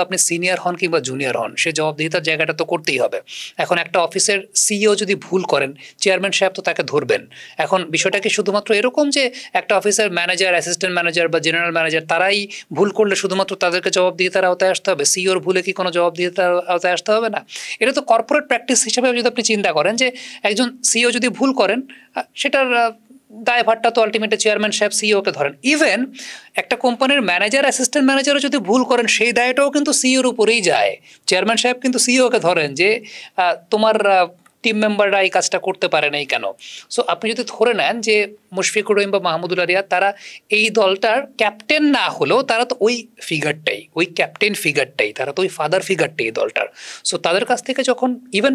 আপনি সিনিয়র হন কিংবা জুনিয়র হন, সে জবাবদিহিতার জায়গাটা তো করতেই হবে। এখন একটা অফিসের সিইও যদি ভুল করেন, চেয়ারম্যান সাহেব তো তাকে ধরবেন। এখন বিষয়টা কি শুধুমাত্র এরকম যে একটা অফিসের ম্যানেজার, অ্যাসিস্ট্যান্ট ম্যানেজার বা জেনারেল ম্যানেজার তারাই ভুল করলে শুধুমাত্র তাদেরকে জবাবদিহিতার আওতায় আসতে হবে, সিইওর ভুলে কি কোনো জবাবদিহিতার আওতায় আসতে হবে না? এটা তো কর্পোরেট প্র্যাকটিস হিসেবে যদি আপনি চিন্তা করেন যে একজন সিইও যদি ভুল করেন, সেটার দায়ভারটা তো আলটিমেটলি চেয়ারম্যান সাহেব সিইওকে ধরেন। ইভেন একটা কোম্পানির ম্যানেজার, অ্যাসিস্ট্যান্ট ম্যানেজারও যদি ভুল করেন, সেই দায়টাও কিন্তু সিইওর উপরেই যায়। চেয়ারম্যান সাহেব কিন্তু সিইওকে ধরেন যে তোমার টিম মেম্বাররা এই কাজটা করতে পারে নাই কেন। সো আপনি যদি ধরে নেন যে মুশফিকুর রহিম বা মাহমুদুল্লাহ রিয়াদ তারা এই দলটার ক্যাপ্টেন না হলেও তারা তো ওই ফিগারটাই, ওই ক্যাপ্টেন ফিগারটাই, তারা তো ওই ফাদার ফিগারটাই এই দলটার। সো তাদের কাছ থেকে যখন ইভেন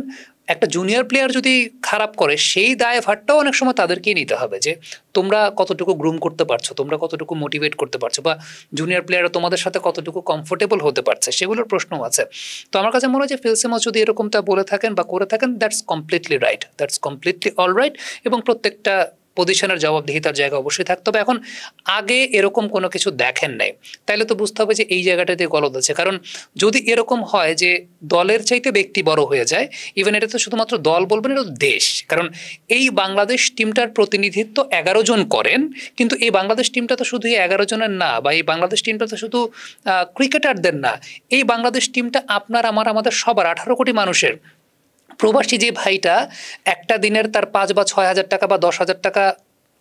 একটা জুনিয়র প্লেয়ার যদি খারাপ করে, সেই দায়ভারটাও অনেক সময় তাদেরকেই নিতে হবে যে তোমরা কতটুকু গ্রুম করতে পারছো, তোমরা কতটুকু মোটিভেট করতে পারছো, বা জুনিয়র প্লেয়াররা তোমাদের সাথে কতটুকু কমফোর্টেবল হতে পারছে, সেগুলোর প্রশ্নও আছে। তো আমার কাছে মনে হয় যে ফিল সিমন্স যদি এরকমটা বলে থাকেন বা করে থাকেন, that's completely right, that's completely all right, এবং প্রত্যেকটা পজিশনের জবাবদিহিতার জায়গা অবশ্যই থাকতে হবে। এখন আগে এরকম কোনো কিছু দেখেন নাই, তাইলে তো বুঝতে হবে যে এই জায়গাটাতে গলদ আছে। কারণ যদি এরকম হয় যে দলের চাইতে ব্যক্তি বড় হয়ে যায়, ইভেন এটা তো শুধুমাত্র দল বলবেন, এটা দেশ। কারণ এই বাংলাদেশ টিমটার প্রতিনিধিত্ব 11 জন করেন, কিন্তু এই বাংলাদেশ টিমটা তো শুধু 11 জনের না, বা এই বাংলাদেশ টিমটা তো শুধু ক্রিকেটারদের না। এই বাংলাদেশ টিমটা আপনার, আমার, আমাদের সবার 18 কোটি মানুষের। প্রবাসী যে ভাইটা একটা দিনের তার 5 বা 6 হাজার টাকা বা 10 হাজার টাকা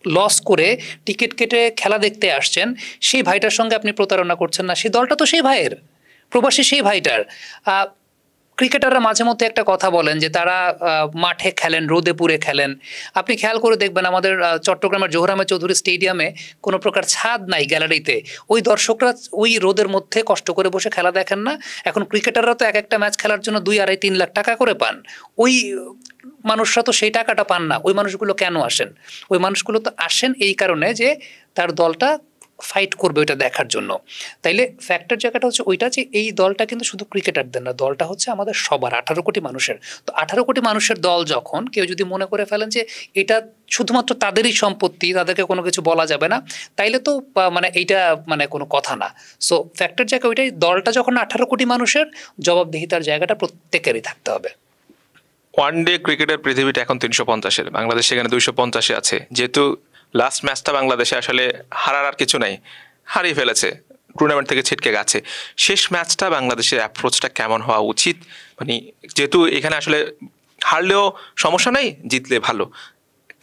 লস করে টিকিট কেটে খেলা দেখতে আসছেন, সেই ভাইটার সঙ্গে আপনি প্রতারণা করছেন না? সেই দলটা তো সেই ভাইয়ের, প্রবাসী সেই ভাইটার। ক্রিকেটাররা মাঝে মধ্যে একটা কথা বলেন যে তারা মাঠে খেলেন, রোদে পুড়ে খেলেন। আপনি খেয়াল করে দেখবেন আমাদের চট্টগ্রামের জোহর আহমেদ চৌধুরী স্টেডিয়ামে কোনো প্রকার ছাদ নাই গ্যালারিতে, ওই দর্শকরা ওই রোদের মধ্যে কষ্ট করে বসে খেলা দেখেন না? এখন ক্রিকেটাররা তো এক একটা ম্যাচ খেলার জন্য 2, 2.5, 3 লাখ টাকা করে পান। ওই মানুষরা তো সেই টাকাটা পান না। ওই মানুষগুলো কেন আসেন? ওই মানুষগুলো তো আসেন এই কারণে যে তার দলটা ফাইট করবে ওইটা দেখার জন্য। তাইলে ফ্যাক্টর জায়গাটা হচ্ছে ওইটা যে এই দলটা কিন্তু শুধু ক্রিকেটারদের না, দলটা হচ্ছে আমাদের সবার, 18 কোটি মানুষের। তো 18 কোটি মানুষের দল যখন কেউ যদি মনে করে ফেলেন যে এটা শুধুমাত্র তাদেরই সম্পত্তি, তাদেরকে কোনো কিছু বলা যাবে না, তাইলে তো মানে এইটা মানে কোনো কথা না। সো ফ্যাক্টর জায়গা ওইটাই, দলটা যখন 18 কোটি মানুষের, জবাবদিহিতার জায়গাটা প্রত্যেকেরই থাকতে হবে। ওয়ান ডে ক্রিকেটের পৃথিবীটা এখন 350-এর, বাংলাদেশ সেখানে 250-এ আছে। যেহেতু লাস্ট ম্যাচটা বাংলাদেশে আসলে হারার আর কিছু নাই, হারিয়ে ফেলেছে, টুর্নামেন্ট থেকে ছিটকে গেছে। শেষ ম্যাচটা বাংলাদেশের অ্যাপ্রোচটা কেমন হওয়া উচিত? মানে যেহেতু এখানে আসলে হারলেও সমস্যা নাই, জিতলে ভালো,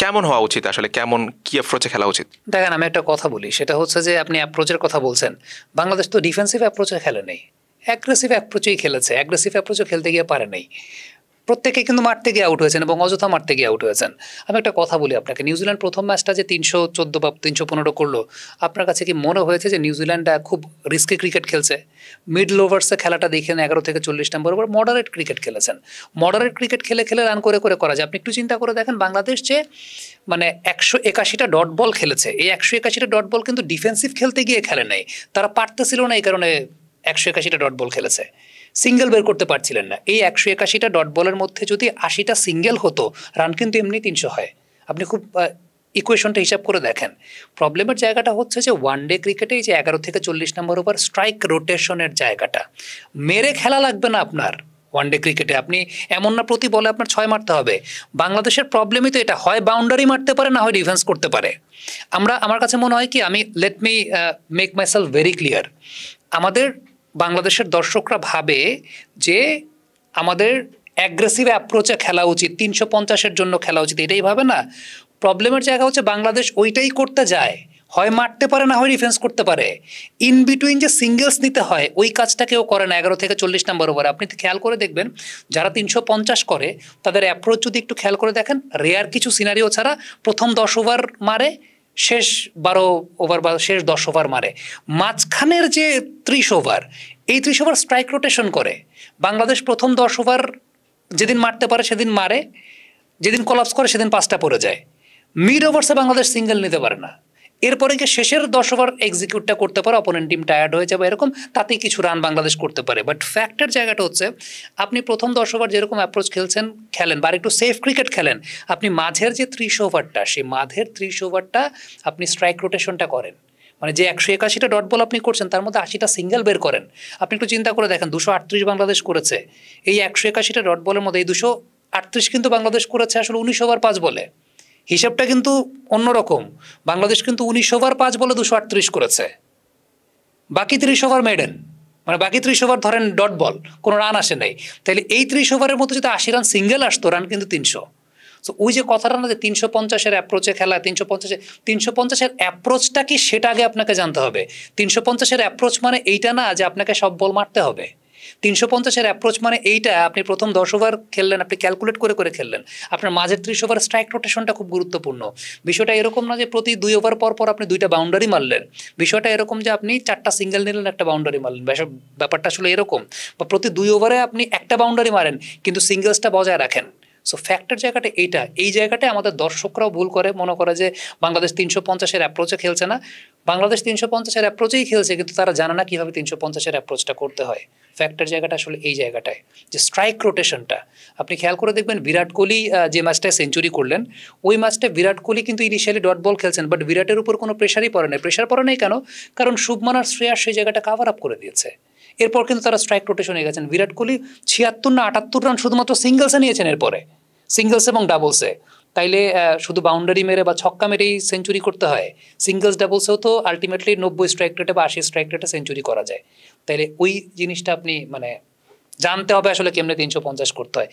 কেমন হওয়া উচিত আসলে? কেমন কি অ্যাপ্রোচে খেলা উচিত? দেখেন, আমি একটা কথা বলি, সেটা হচ্ছে যে আপনি অ্যাপ্রোচের কথা বলছেন। বাংলাদেশ তো ডিফেন্সিভ অ্যাপ্রোচে খেলে নেই, অ্যাগ্রেসিভ অ্যাপ্রোচেই খেলেছে। অ্যাগ্রেসিভ অ্যাপ্রোচে খেলতে গিয়ে পারে নাই। প্রত্যেকে কিন্তু মারতে গিয়ে আউট হয়েছেন এবং অযথা মারতে গিয়ে আউট হয়েছেন। আমি একটা কথা বলি আপনাকে, নিউজিল্যান্ড প্রথম ম্যাচটা যে 314 বা 315 করলো, আপনার কাছে কি মনে হয়েছে যে নিউজিল্যান্ড খুব রিস্কি ক্রিকেট খেলছে? মিডল ওভার্সে খেলাটা দেখেন 11 থেকে 40 নম্বর ওভার মডারেট ক্রিকেট খেলেছেন। মডারেট ক্রিকেট খেলে খেলে রান করে করে করা যায়। আপনি একটু চিন্তা করে দেখেন, বাংলাদেশ যে মানে 181টা ডট বল খেলেছে, এই 181টা ডট বল কিন্তু ডিফেন্সিভ খেলতে গিয়ে খেলে নাই। তারা পারতেছিল না, এই কারণে 181টা ডট বল খেলেছে। সিঙ্গেল বের করতে পারছিলেন না। এই 181টা ডট বলের মধ্যে যদি 80টা সিঙ্গেল হতো, রান কিন্তু এমনি 300 হয়। আপনি খুব ইকুয়েশনটা হিসাব করে দেখেন। প্রবলেমের জায়গাটা হচ্ছে যে ওয়ান ডে ক্রিকেটে যে 11 থেকে 40 নম্বর ওভার স্ট্রাইক রোটেশনের জায়গাটা, মেরে খেলা লাগবে না আপনার। ওয়ান ডে ক্রিকেটে আপনি এমন না প্রতি বলে আপনার 6 মারতে হবে। বাংলাদেশের প্রবলেমই তো এটা, হয় বাউন্ডারি মারতে পারে, না হয় ডিফেন্স করতে পারে। আমার কাছে মনে হয় কি, আমি let me make myself very clear, আমাদের বাংলাদেশের দর্শকরা ভাবে যে আমাদের অ্যাগ্রেসিভ অ্যাপ্রোচে খেলা উচিত, 350-এর জন্য খেলা উচিত, এটাই ভাবে না। প্রবলেমের জায়গা হচ্ছে বাংলাদেশ ওইটাই করতে যায়, হয় মারতে পারে, না হয় ডিফেন্স করতে পারে। ইন বিটুইন যে সিঙ্গেলস নিতে হয়, ওই কাজটা কেউ করে না 11 থেকে 40 নম্বর ওভারে। আপনি খেয়াল করে দেখবেন, যারা 350 করে তাদের অ্যাপ্রোচ যদি একটু খেয়াল করে দেখেন, রেয়ার কিছু সিনারিও ছাড়া প্রথম 10 ওভার মারে, শেষ 12 ওভার বা শেষ 10 ওভার মারে। মাঝখানের যে 30 ওভার, এই 30 ওভার স্ট্রাইক রোটেশন করে। বাংলাদেশ প্রথম 10 ওভার যেদিন মারতে পারে সেদিন মারে, যেদিন কলাপস করে সেদিন 5টা পড়ে যায়। মিড ওভার্সে বাংলাদেশ সিঙ্গেল নিতে পারে না। এরপরে গিয়ে শেষের 10 ওভার এক্সিকিউটটা করতে পারে, অপোনেন্ট টিম টায়ার্ড হয়ে যাবে এরকম, তাতেই কিছু রান বাংলাদেশ করতে পারে। বাট ফ্যাক্টের জায়গাটা হচ্ছে, আপনি প্রথম 10 ওভার যেরকম অ্যাপ্রোচ খেলেন বা একটু সেফ ক্রিকেট খেলেন, আপনি মাঝের যে 30 ওভারটা, সেই মাঝের 30 ওভারটা আপনি স্ট্রাইক রোটেশনটা করেন। মানে যে 181টা ডট বল আপনি করছেন তার মধ্যে 80টা সিঙ্গেল বের করেন। আপনি একটু চিন্তা করে দেখেন, 238 বাংলাদেশ করেছে, এই 181টা ডট বলের মধ্যে এই 238 কিন্তু বাংলাদেশ করেছে আসলে 19 ওভার 5 বলে। হিসাবটা কিন্তু অন্যরকম, বাংলাদেশ কিন্তু 19 ওভার 5 বলে 238 করেছে, বাকি 30 ওভার মেডেন, মানে বাকি 30 ওভার ধরেন ডট বল, কোনো রান আসে নাই। তাহলে এই 30 ওভারের মধ্যে যদি 80 রান সিঙ্গেল আসতো, রান কিন্তু 300। তো ওই যে কথাটা না যে 350-এর অ্যাপ্রোচে খেলা, 350-এর অ্যাপ্রোচটা কি সেটা আগে আপনাকে জানতে হবে। 350-এর অ্যাপ্রোচ মানে এইটা না যে আপনাকে সব বল মারতে হবে। 350-এর অ্যাপ্রোচ মানে এইটা, আপনি প্রথম 10 ওভার খেললেন, আপনি ক্যালকুলেট করে করে খেললেন, আপনার মাঝের 30 ওভার স্ট্রাইক রোটেশনটা খুব গুরুত্বপূর্ণ। বিষয়টা এরকম না যে প্রতি 2 ওভার পর পর আপনি 2টা বাউন্ডারি মারলেন, বিষয়টা এরকম যে আপনি 4টা সিঙ্গেল নিলেন, একটা বাউন্ডারি মারলেন, ব্যাপারটা আসলে এরকম। বা প্রতি 2 ওভারে আপনি একটা বাউন্ডারি মারেন কিন্তু সিঙ্গেলসটা বজায় রাখেন। সো ফ্যাক্টর জায়গাটা এইটা, এই জায়গাটায় আমাদের দর্শকরাও ভুল করে, মনে করে যে বাংলাদেশ 350-এর অ্যাপ্রোচে খেলছে না। বাংলাদেশ 350-এর অ্যাপ্রোচেই খেলছে, কিন্তু তারা জানে না কীভাবে 350-এর অ্যাপ্রোচটা করতে হয়। ফ্যাক্টর জায়গাটা আসলে এই জায়গাটায়, যে স্ট্রাইক রোটেশনটা আপনি খেয়াল করে দেখবেন। বিরাট কোহলি যে ম্যাচটায় সেঞ্চুরি করলেন, ওই ম্যাচটা বিরাট কোহলি কিন্তু ইনিশিয়ালি ডট বল খেলছেন, বাট বিরাটের উপর কোনো প্রেশারই পড়ে নাই। প্রেশার পড়ে নাই কেন? কারণ শুভমান আর শ্রেয়াস সেই জায়গাটা কাভার আপ করে দিয়েছে। এরপর কিন্তু তারা স্ট্রাইক রোটেশনে গেছেন। বিরাট কোহলি 76 না 78 রান শুধুমাত্র সিঙ্গলসে নিয়েছেন, এরপরে সিঙ্গলস এবং ডাবলসে। তাইলে শুধু বাউন্ডারি মেরে বা ছক্কা মেরেই সেঞ্চুরি করতে হয়? সিঙ্গলস ডাবলসেও তো আলটিমেটলি 90 স্ট্রাইক রেটে বা 80 স্ট্রাইক রেটে সেঞ্চুরি করা যায়। তাইলে ওই জিনিসটা আপনি মানে জানতে হবে আসলে কেমনে 350 করতে হয়।